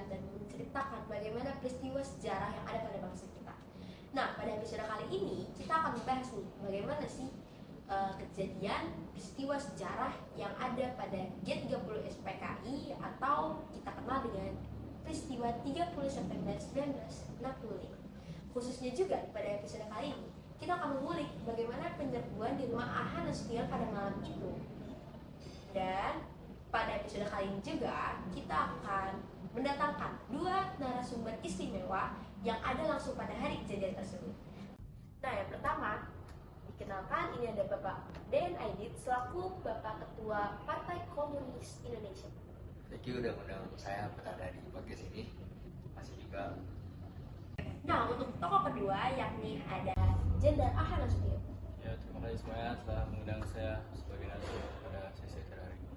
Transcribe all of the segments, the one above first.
dan menceritakan bagaimana peristiwa sejarah yang ada pada bangsa kita. Nah, pada episode kali ini kita akan membahas nih bagaimana sih kejadian peristiwa sejarah yang ada pada G30 SPKI atau kita kenal dengan peristiwa 30 September 1965. Khususnya juga pada episode kali ini kita akan mengulik bagaimana penyerbuan di rumah AH Nasution pada malam itu. Dan pada episode kali ini juga kita akan mendatangkan dua narasumber istimewa yang ada langsung pada hari kejadian tersebut. Nah, yang pertama, dikenalkan ini ada Bapak Den Aidit selaku Bapak Ketua Partai Komunis Indonesia. Thank you udah undang saya berada di podcast ini. Masih juga. Nah, untuk tokoh kedua yakni ada Jenderal AH Nasution. Ya, terima kasih semuanya telah mengundang saya sebagai narasumber pada sesi acara hari ini.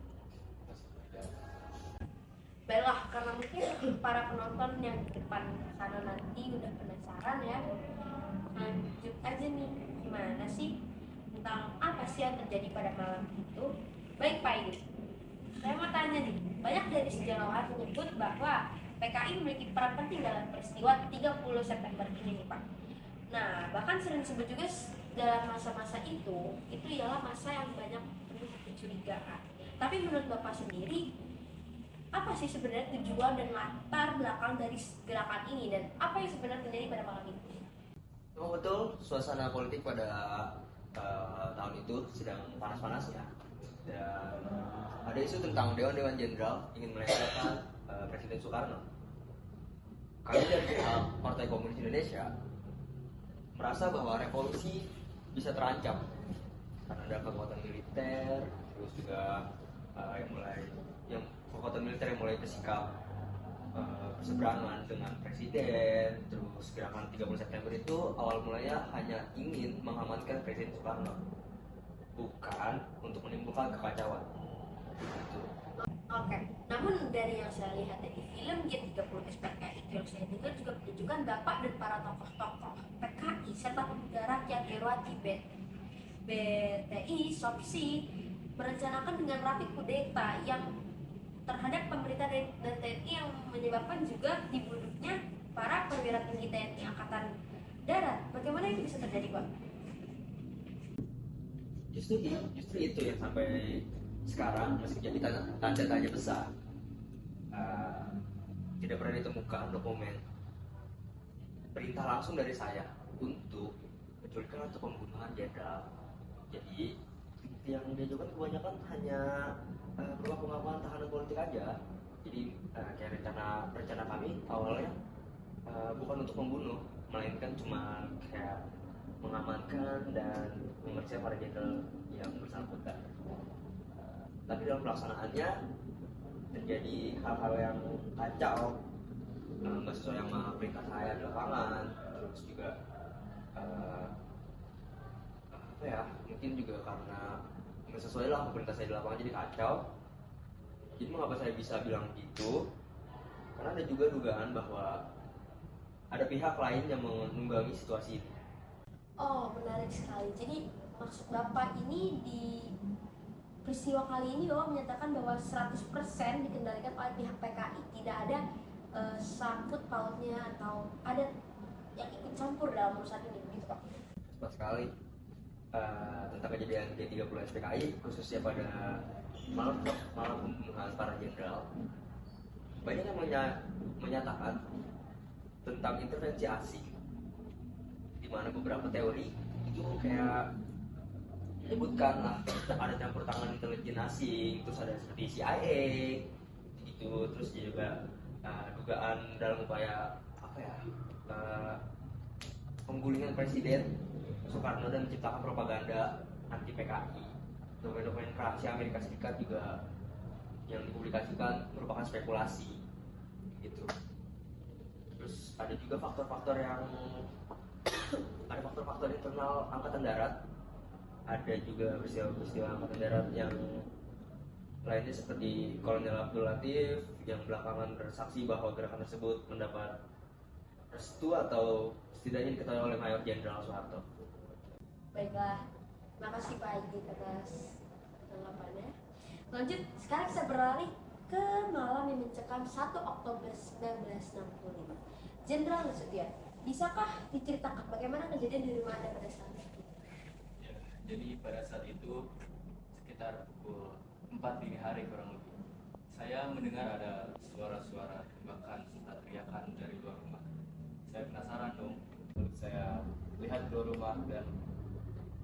Baiklah, karena mungkin para penonton yang di depan sana nanti udah penasaran ya. Lanjut aja nih, gimana sih tentang apa sih yang terjadi pada malam itu? Baik Pak Idris, saya mau tanya nih, banyak dari sejarawan menyebut bahwa PKI memiliki peran penting dalam peristiwa 30 September ini nih Pak. Nah, bahkan sering disebut juga dalam masa-masa itu ialah masa yang banyak penuh kecurigaan. Tapi menurut Bapak sendiri, apa sih sebenarnya tujuan dan latar belakang dari gerakan ini dan apa yang sebenarnya terjadi pada malam itu? Memang betul, suasana politik pada tahun itu sedang panas-panasnya. Dan ada isu tentang Dewan Jenderal ingin melengsarkan Presiden Soekarno. Kami dari pihak Partai Komunis Indonesia merasa bahwa revolusi bisa terancam karena ada kekuatan militer, terus juga yang kekuatan militer yang mulai bersikap berseberangan dengan presiden. Terus gerakan 30 September itu awal mulanya hanya ingin mengamankan Presiden Soekarno, bukan untuk menimbulkan kekacauan. Gitu. Oke, namun dari yang saya lihat dari film G30 SPKI itu yang saya dengar juga menunjukkan Bapak dan para tokoh-tokoh PKI serta pemuda rakyat Herwati BTI Sopsi merencanakan dengan rapi kudeta yang terhadap pemerintah dan TNI yang menyebabkan juga dibunuhnya para perwira tinggi TNI Angkatan Darat. Bagaimana itu bisa terjadi, Pak? Justru itu yang sampai sekarang masih jadi tanda tanya besar. Tidak pernah ditemukan dokumen perintah langsung dari saya untuk penculikan atau pembunuhan jenderal. Jadi yang diajukan kebanyakan hanya berupa pengakuan tahanan politik aja. Jadi kayak rencana kami awalnya bukan untuk membunuh, melainkan cuma kayak mengamankan dan memeriksa para jenderal yang bersangkutan. Tapi dalam pelaksanaannya terjadi hal-hal yang kacau, nggak sesuai sama perintah saya di lapangan. Terus juga mungkin juga karena nggak sesuai lah perintah saya di lapangan, jadi kacau. Jadi mengapa saya bisa bilang gitu? Karena ada juga dugaan bahwa ada pihak lain yang menunggangi situasi ini. Oh, menarik sekali. Jadi maksud Bapak ini di peristiwa kali ini Bapak menyatakan bahwa 100% dikendalikan oleh pihak PKI, tidak ada sangkut pautnya atau ada yang ikut campur dalam urusan ini, begitu Pak? Tepat sekali. Tentang kejadian G30 SPKI khususnya pada malam pembunuhan para jenderal, banyak yang menyatakan tentang intervensi asing, di mana beberapa teori itu kayak menyebutkan lah ada campur tangan intelijen asing, terus ada seperti CIA gitu, terus juga dugaan dalam upaya penggulingan Presiden Soekarno dan menciptakan propaganda anti PKI. Dokumen-dokumen rahasia Amerika Serikat juga yang dipublikasikan merupakan spekulasi gitu. Terus ada juga faktor-faktor internal Angkatan Darat. Ada juga peristiwa Angkatan Darat yang lainnya seperti Kolonel Abdul Latif yang belakangan bersaksi bahwa gerakan tersebut mendapat restu atau setidaknya diketahui oleh Mayor Jenderal Soeharto. Baiklah, makasih Pak Aidit atas tanggapannya. Lanjut, sekarang kita beralih ke malam yang mencekam 1 Oktober 1965. Jenderal Nasution, bisakah diceritakan bagaimana kejadian di rumah Anda pada saat itu? Ya, jadi pada saat itu sekitar pukul 4 dini hari kurang lebih, saya mendengar ada suara-suara tembakan serta teriakan dari luar rumah. Saya penasaran dong, lalu saya lihat keluar rumah dan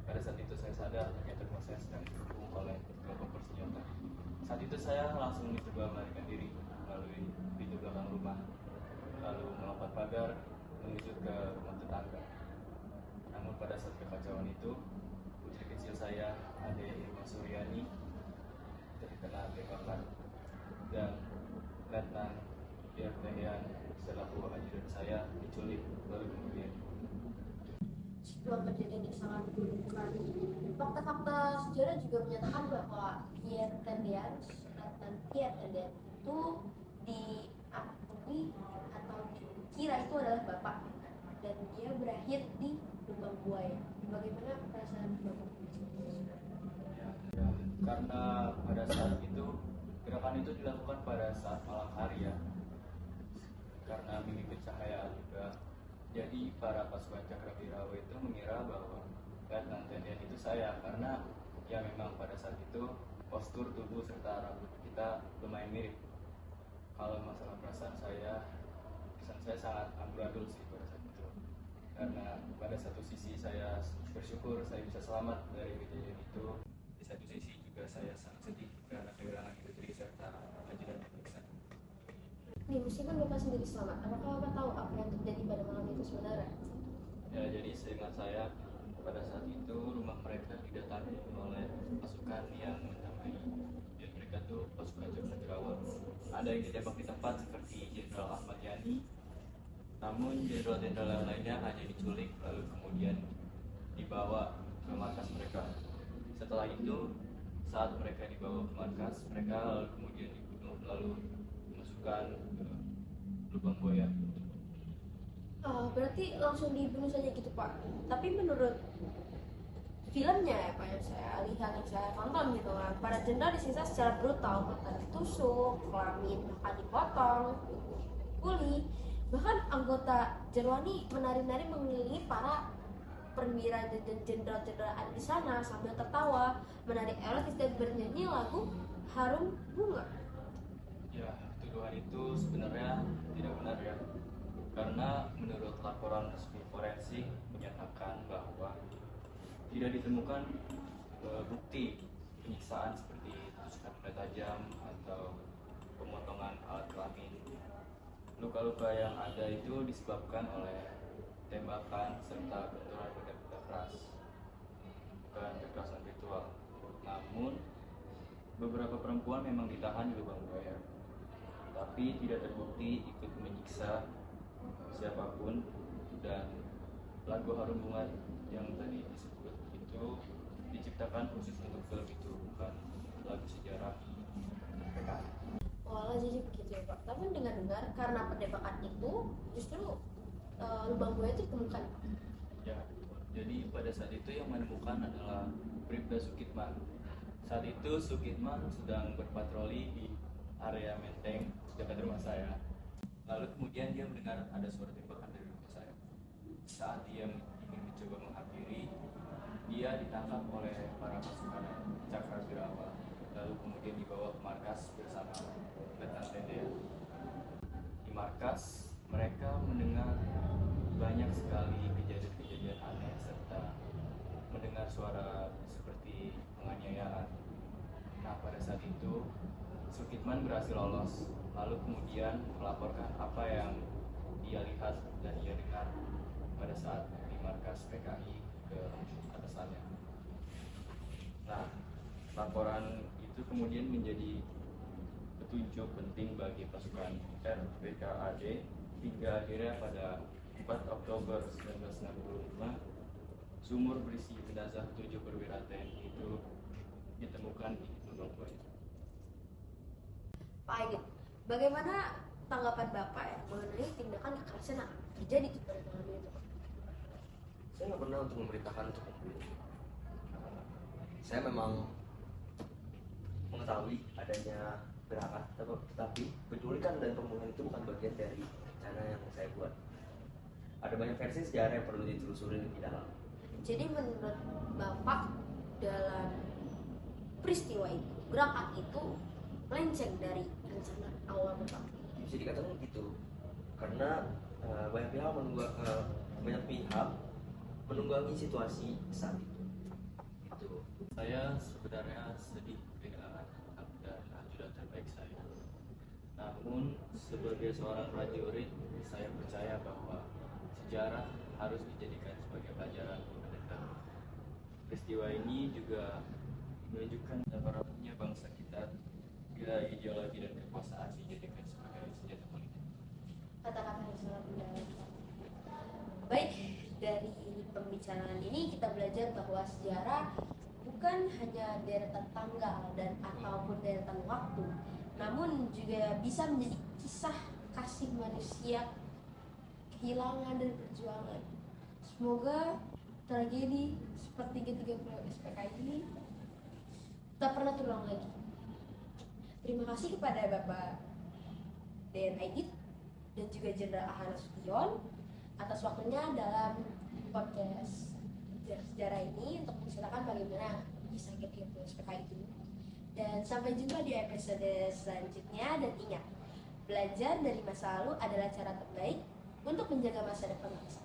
pada saat itu saya sadar ternyata rumah saya sedang dikepung oleh kelompok bersenjata. Saat itu saya langsung mencoba melarikan diri melalui pintu belakang rumah, lalu melompat pagar menuju ke rumah tetangga. Namun pada saat kekacauan itu, putri kecil saya, Ade Irma Suryani, terkena tembakan dan Letnan Yartenian selaku ajudan saya diculik lalu kemudian. Sebuah kejadian yang sangat memilukan. Fakta-fakta sejarah juga menyatakan bahwa Pierre Tendian itu diakui atau dikira itu adalah bapak, dan dia berakhir di lubang buaya. Bagaimana perasaan bapak? Ya, karena pada saat itu gerakan itu dilakukan pada saat malam hari ya, karena minim pencahayaan juga. Jadi para pasukan Cakrawirawa itu mengira bahwa Letnan Tendian itu saya, karena ya memang pada saat itu postur tubuh serta rambut kita lumayan mirip. Kalau masalah perasaan saya sangat amburadul sih pada saat itu, karena pada satu sisi saya bersyukur saya bisa selamat dari kejadian itu, di satu sisi juga saya sangat sedih karena kehilangan putri serta ajudan terperiksa. Nih, meskipun bapak sendiri selamat, apakah bapak tahu apa yang terjadi pada malam itu sebenarnya? Ya, jadi seingat saya pada saat itu rumah mereka didatangi oleh pasukan yang mendamai, dan mereka tuh pasukan Cakrawirawa. Ada yang ditembak di tempat seperti Jenderal Ahmad Yani, namun jenderal-jenderal yang lainnya hanya diculik lalu kemudian dibawa ke markas mereka. Setelah itu, saat mereka dibawa ke markas, mereka lalu kemudian dibunuh lalu dimasukkan ke lubang buaya. Berarti langsung dibunuh saja gitu Pak. Tapi menurut filmnya ya Pak, yang saya lihat, yang saya tonton gitu kan, para jenderal disiksa secara brutal, mata ditusuk, kelamin bahkan dipotong, kuli. Bahkan anggota Jerwani menari-nari mengelilingi para perwira dan jenderal-jenderal ada di sana sambil tertawa, menari erotis dan bernyanyi lagu Harum Bunga. Ya, tuduhan itu sebenarnya tidak benar ya, karena menurut laporan resmi forensik menyatakan bahwa tidak ditemukan bukti penyiksaan seperti tusukan benda tajam atau pemotongan alat kelamin. Luka-luka yang ada itu disebabkan oleh tembakan serta benturan benda-benda keras, bukan kekerasan ritual. Namun beberapa perempuan memang ditahan di lubang buaya, tapi tidak terbukti ikut menyiksa siapapun. Dan lagu Harum Bunga yang tadi disebut itu diciptakan khusus untuk film itu, bukan lagu sejarah PKI. Walah, jadi begitu ya Pak. Tapi dengar-dengar karena penembakan itu justru lubang buaya itu ditemukan. Ya, jadi pada saat itu yang menemukan adalah Bribda Sukitman. Saat itu Sukitman sedang berpatroli di area Menteng dekat rumah saya. Lalu kemudian dia mendengar ada suara tembakan dari rumah saya. Saat dia ingin mencoba menghampiri, dia ditangkap oleh para pasukan Cakrawirawa. Lalu kemudian dibawa ke markas bersama Letnan Tendian. Di markas, mereka mendengar banyak sekali kejadian-kejadian aneh serta mendengar suara seperti penganiayaan. Nah, pada saat itu Sukitman berhasil lolos, lalu kemudian melaporkan apa yang dia lihat dan ia dengar pada saat di markas PKI ke atasannya. Nah, laporan itu kemudian menjadi petunjuk penting bagi pasukan RPKAD hingga akhirnya pada 4 Oktober 1965 sumur berisi jenazah 7 perwira TNI itu ditemukan di lubang buaya. Pak Aidit, bagaimana tanggapan Bapak ya mengenai tindakan kekerasan yang terjadi di pada malam itu Pak? Saya nggak pernah untuk memberitakan untuk membunuh. Saya memang mengetahui adanya gerakan, tetapi penculikan dan pembunuhan itu bukan bagian dari rencana yang saya buat. Ada banyak versi sejarah yang perlu ditelusuri lebih dalam. Jadi menurut Bapak, dalam peristiwa itu, gerakan itu melenceng dari rencana awal Bapak? Bisa dikatakan begitu, karena banyak pihak menunggangi situasi saat itu. Gitu. Saya sebenarnya sedih kehilangan dan ajudan terbaik saya. Namun sebagai seorang prajurit, saya percaya bahwa sejarah harus dijadikan sebagai pelajaran untuk kita. Peristiwa ini juga menunjukkan betapa rapuhnya bangsa kita bila ideologi dan kekuasaan dijadikan sebagai senjata politik. Kata-kata yang sangat mendalam. Baik, dari pembicaraan ini kita belajar bahwa sejarah bukan hanya deretan tanggal dan ataupun deretan waktu, namun juga bisa menjadi kisah kasih manusia, kehilangan dan perjuangan. Semoga tragedi seperti G30 SPKI ini tak pernah terulang lagi. Terima kasih kepada Bapak Den Aidit dan juga Jenderal Ahmad Nasution atas waktunya dalam podcast sejarah ini untuk menceritakan bagaimana kisah G30 SPKI itu. Dan sampai jumpa di episode selanjutnya, dan ingat, belajar dari masa lalu adalah cara terbaik untuk menjaga masa depan bangsa.